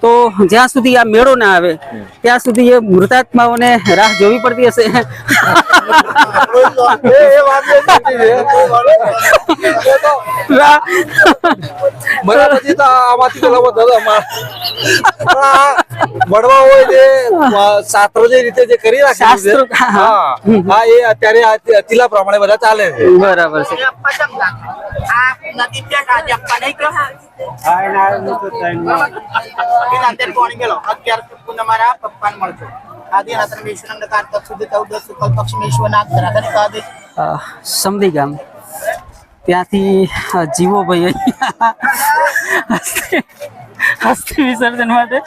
તો જ્યાં સુધી આ મેળો ના આવે ત્યાં સુધી એ મૃતાત્માઓને રાહ જોવી પડતી હશે. મળવા હોય જે શાસ્ત્રો જે રીતે જે કરી રાખ્યું છે હા એ અત્યારે અતિલા પ્રમાણે બધા ચાલે છે. બરાબર છે. સમધી ગામ ત્યાંથી જીવોભાઈ અસ્થિ વિસર્જન માટે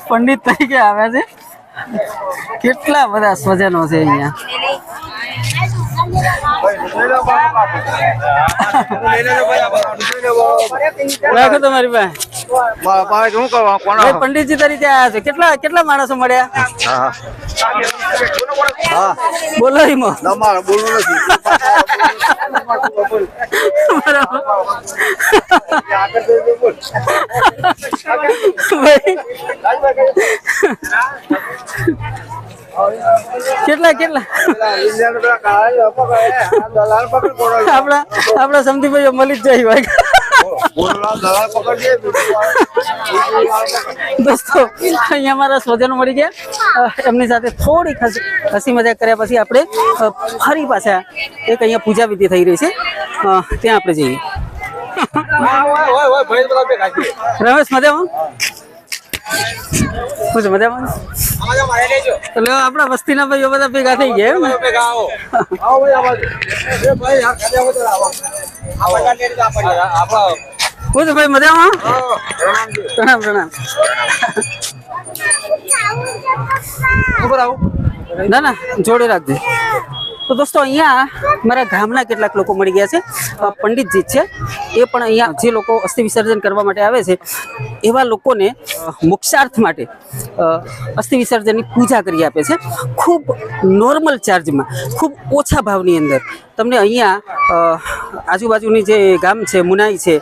પંડિત તરીકે આવ્યા છે. કેટલા બધા સ્વજનો છે અહીંયા. રાખો તમારી પાસે પંડિતજી તરીકે આવ્યા છે. કેટલા માણસો મળ્યા? બોલો કેટલા આપડા સમજીભાઈ મળી જ જાય. દોસ્તો અહીંયા અમારા સ્વજનો મળી ગયા. એમની સાથે થોડીક હસી મજાક કર્યા પછી આપણે ફરી પાછા એક અહીંયા પૂજા વિધિ થઈ રહી છે ત્યાં આપણે જઈએ. રમેશ મજામાં? મજામાં. એટલે આપણા વસ્તીના ભાઈઓ બધા ભેગા થઈ ગયા. ભાઈ મજામાં? પ્રણામ પ્રણામ. ના ના જોડે રાખજે. તો દોસ્તો અહીંયા મારા ગામના કેટલાક લોકો મળી ગયા છે. પંડિતજી છે એ પણ અહીંયા જે લોકો અસ્થિ વિસર્જન કરવા માટે આવે છે એવા લોકોને મોક્ષાર્થ માટે અસ્થિ વિસર્જનની પૂજા કરી આપે છે. ખૂબ નોર્મલ ચાર્જમાં, ખૂબ ઓછા ભાવની અંદર તમને અહીંયા આજુબાજુની જે ગામ છે, મુનાઈ છે,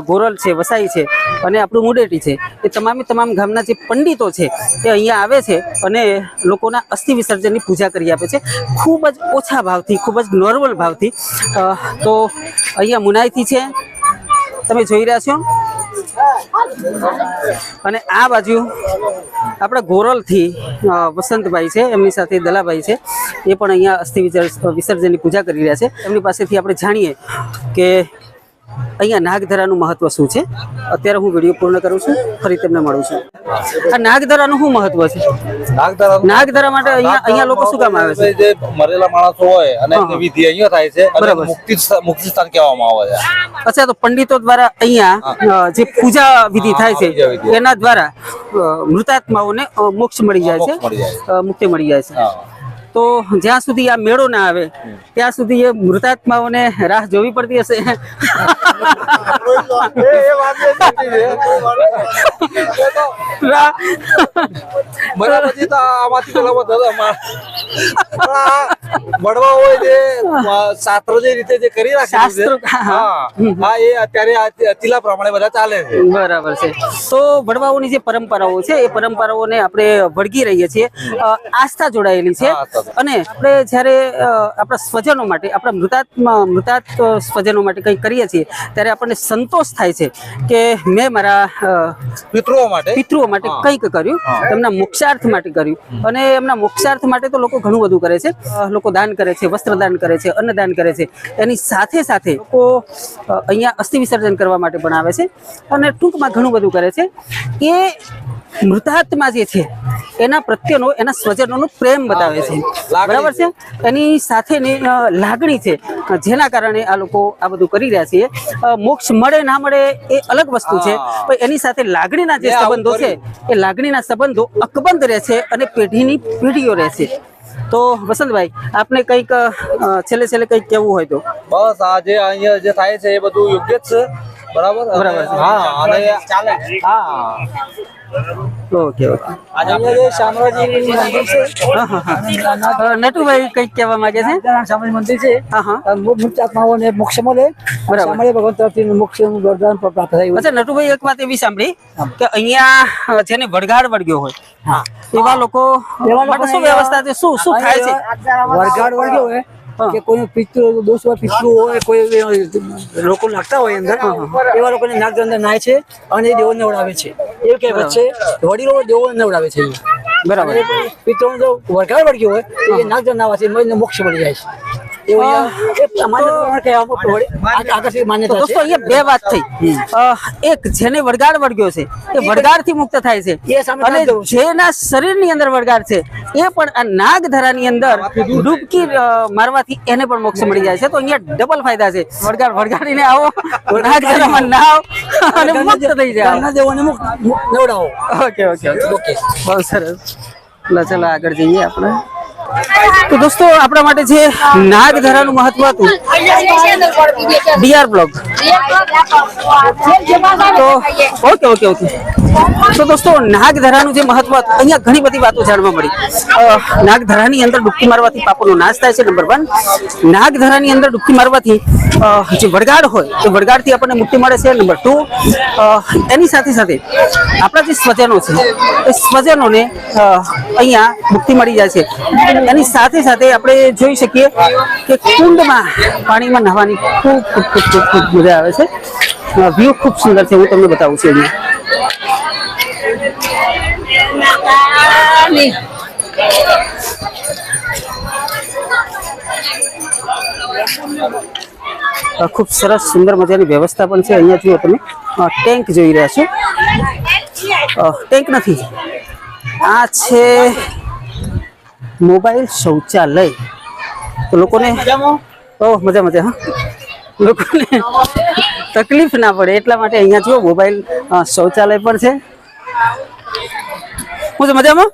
ગોરલ છે, વસાઈ છે અને આપણું મુડેટી છે, એ તમામ ગામના જે પંડિતો છે એ અહીંયા આવે છે અને લોકોના અસ્થિ વિસર્જનની પૂજા કરી આપે છે. ખૂબ જ ઓછા ભાવથી, ખૂબ જ નોર્મલ ભાવથી. તો અહીંયા મુનાઈથી છે તમે જોઈ રહ્યા છો અને આ બાજુ આપણા ગોરલથી વસંતભાઈ છે, એમની સાથે દલાભાઈ છે, એ પણ અહીંયા અસ્થિ વિસર્જનની પૂજા કરી રહ્યા છે. એમની પાસેથી આપણે જાણીએ કે અહીંયા નાગધરાનું મહત્વ શું છે. અત્યારે હું વિડીયો પૂર્ણ કરું છું, ફરી તેમને મળું છું. આ નાગધરાનું શું મહત્વ છે? નાગધરા માટે અહીંયા લોકો શું કામ આવે છે? જે મરેલા માણસો હોય અને વિધિ અહીંયા થાય છે અને મુક્તિ સ્થાન કહેવામાં આવે છે. અચ્છા, તો પંડિતો દ્વારા અહીંયા જે પૂજા વિધિ થાય છે એના દ્વારા મૃતાત્માઓને મોક્ષ મળી જાય છે, મુક્તિ મળી જાય છે. તો જ્યાં સુધી આ મેળો ના આવે ત્યાં સુધી એ મૃતાત્માઓને રાહ જોવી પડતી હશે. મળવા હોય જે શાસ્ત્રો જે રીતે જે કરી રાખ્યું છે હા એ અત્યારે અતિલા પ્રમાણે બધા ચાલે છે. બરાબર છે. તો વડવાઓની જે પરંપરાઓ છે એ પરંપરાઓને આપણે વળગી રહીએ છીએ. આસ્થા જોડાયેલી છે અને આપણે જ્યારે આપણા સ્વજનો માટે, આપણા મૃતાત સ્વજનો માટે કંઈક કરીએ છીએ ત્યારે આપણને સંતોષ થાય છે કે મેં મારા પિતૃઓ માટે કંઈક કર્યું, એમના મોક્ષાર્થ માટે કર્યું. અને એમના મોક્ષાર્થ માટે તો લોકો ઘણું બધું કરે છે. લોકો દાન કરે છે, વસ્ત્રદાન કરે છે, અન્નદાન કરે છે. એની સાથે સાથે લોકો અહીંયા અસ્થિ વિસર્જન કરવા માટે પણ આવે છે અને ટૂંકમાં ઘણું બધું કરે છે. એ મૃતાત્મા જે છે એના પ્રત્યેનો, એના સ્વજનોનો પ્રેમ બતાવે છે. બરાબર છે. એની સાથેની લાગણી છે જેના કારણે આ લોકો આ બધું કરી રહ્યા છે. મોક્ષ મળે ના મળે એ અલગ વસ્તુ છે, પણ એની સાથે લાગણીના જે સંબંધો છે એ લાગણીના સંબંધો અકબંધ રહે છે અને પેઢીની પેઢીઓ રહે છે. તો વસંતભાઈ, આપને કંઈક છેલ્લે કંઈક કહેવું હોય તો? બસ આજે અહીંયા જે થાય છે એ બધું યોગ્ય જ છે બરાબર બરાબર છે. હા અને હા ઓકે ઓકે અહીંયા જે શામળાજીનું મંદિર છે હા હા હા નટુભાઈ કંઈક કહેવા માંગે છે શામળાજી મંદિર છે હા હા મુક્ત આત્માઓને મોક્ષ મળે. બરાબર. શામળાજી ભગવાન તરફથી મોક્ષનું વરદાન પ્રાપ્ત થાય. અચ્છા નટુભાઈ એક વાત એવી સાંભળી કે અહીંયા જેને વડગાડ વળગ્યો હોય એવા લોકો માટે શું વ્યવસ્થા છે શું શું થાય છે વરઘાડ વળગ્યો હોય કે કોઈ પિતૃ દોષ હોય પિતૃ હોય કોઈ લોકો લાગતા હોય અંદર એવા લોકોને નાગ અંદર નાય છે અને એ દેવો નવડાવે છે. એવું કહેવત છે વડીલો દેવો નવડાવે છે. બરાબર પિતૃનો જો વરઘાડ વળગ્યો હોય તો એ નાગ નાવાથી એમને મોક્ષ મળી જાય છે. એવું આકર્ષિત તો માન્યતા દોસ્તો છે. અહીંયા બે વાત થઈ એક જેને વડગાડ વળગ્યો છે એ વડગાડ થી મુક્ત થાય છે એ સામે અને નાગ છે. જેના શરીરની અંદર વડગાડ છે એ પણ આ નાગધરાની અંદર ડૂબકી મારવાથી એને પણ મોક્ષ મળી જાય છે. તો અહીંયા ડબલ ફાયદા છે વડગાડીને આવો નાગધરામાં નાવ અને મુક્ત થઈ જાય. ગામના દેવોને નવડાવો. ઓકે ઓકે ઓકે બહુ સરસ. ચલો આગળ જઈએ આપણે. તો દોસ્તો આપણા માટે જે નાગધરાનું મહત્વ હતું ડીઆર બ્લોગ તો ઓકે ઓકે ઓકે તો દોસ્તો નાગધરાનું જે મહત્વ હતું અહીંયા ઘણી બધી વાતો જાણવા મળી. નાગધરાની અંદર ડૂબકી મારવાથી પાપોનો નાશ થાય છે નંબર 1. નાગધરાની અંદર ડૂબકી મારવાથી જે વડગાડ હોય એ વડગાડથી આપણને મુક્તિ મળે છે નંબર 2. એની સાથે સાથે આપણા જે સ્વજનો છે એ સ્વજનોને અહીંયા મુક્તિ મળી જાય છે. એની સાથે સાથે આપણે જોઈ શકીએ કે કુંડમાં પાણીમાં નહાવાની ખૂબ ખૂબ ખૂબ ખૂબ ખૂબ મજા આવે છે. વ્યૂ ખૂબ સુંદર છે હું તમને બતાવું છું અહીંયા ખૂબ સરસ સુંદર મજાની વ્યવસ્થા પણ છે. અહીંયા જુઓ તમે ટેન્ક જોઈ રહ્યા છો. ટેન્ક નથી આ છે મોબાઈલ શૌચાલય. તો લોકોને મજા મજા હા લોકોને તકલીફ ના પડે એટલા માટે અહીંયા જુઓ મોબાઈલ શૌચાલય પણ છે. હું મજામાં